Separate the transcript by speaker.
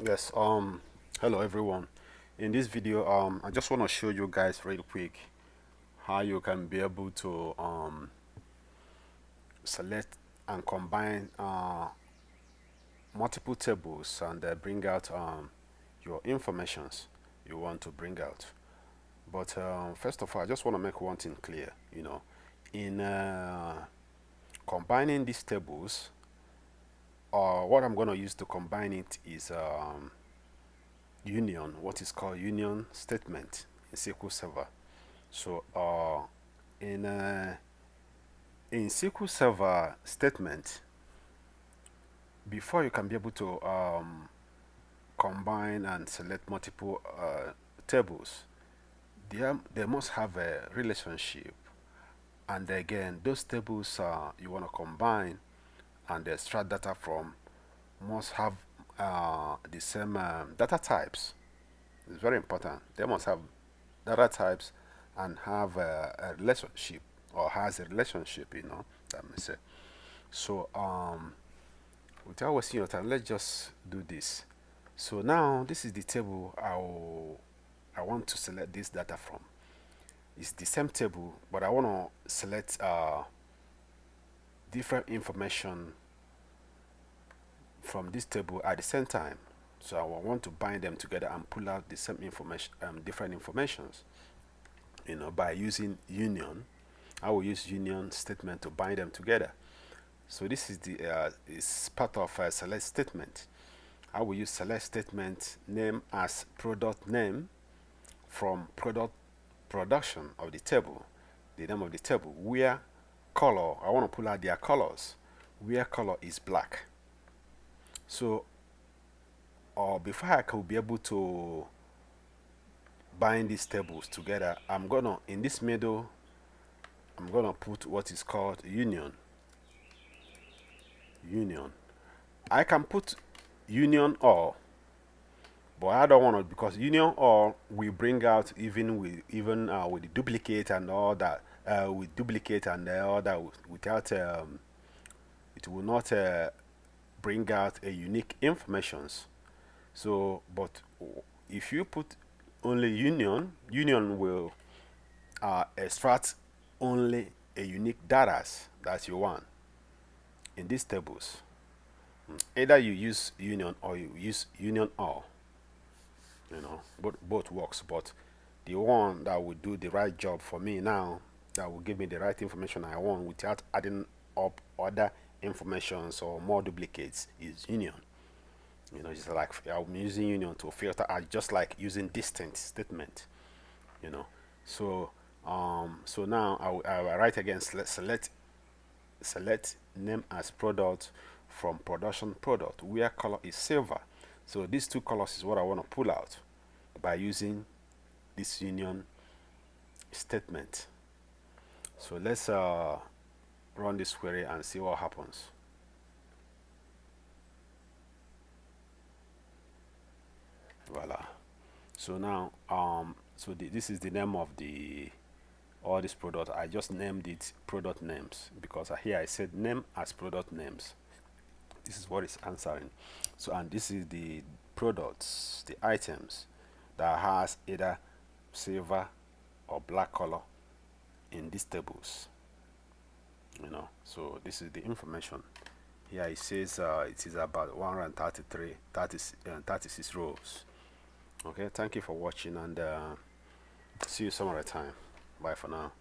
Speaker 1: Yes, hello everyone. In this video, I just want to show you guys real quick how you can be able to select and combine multiple tables and bring out your informations you want to bring out. But first of all, I just want to make one thing clear. In combining these tables, what I'm going to use to combine it is union, what is called union statement in SQL Server. So in SQL Server statement, before you can be able to combine and select multiple tables, they must have a relationship. And again, those tables you want to combine and extract data from must have the same data types. It's very important. They must have data types and have a relationship, or has a relationship, that may say. So without wasting your time, let's just do this. So now this is the table I want to select this data from. It's the same table, but I want to select different information from this table at the same time. So I want to bind them together and pull out the same information, different informations. By using union, I will use union statement to bind them together. So this is the is part of a select statement. I will use select statement name as product name from production of the table, the name of the table. Where color, I want to pull out their colors. Where color is black. So before I could be able to bind these tables together, I'm gonna, in this middle, I'm gonna put what is called union. I can put union or, but I don't want to, because union or will bring out even with the duplicate and all that, with duplicate and all that, without it will not bring out a unique informations. So but if you put only union will extract only a unique data that you want in these tables. Either you use union or you use union or, both works, but the one that will do the right job for me now, that will give me the right information I want without adding up other informations or more duplicates, is union. Just like I'm using union to filter out, just like using distinct statement. So so now I will write again, select name as product from product where color is silver. So these two colors is what I want to pull out by using this union statement. So let's run this query and see what happens. Voila. So now this is the name of all this product. I just named it product names because here I said name as product names. This is what it's answering. So, and this is the products, the items that has either silver or black color in these tables. So this is the information. Here it says it is about 36 rows. Okay, thank you for watching, and see you some other time. Bye for now.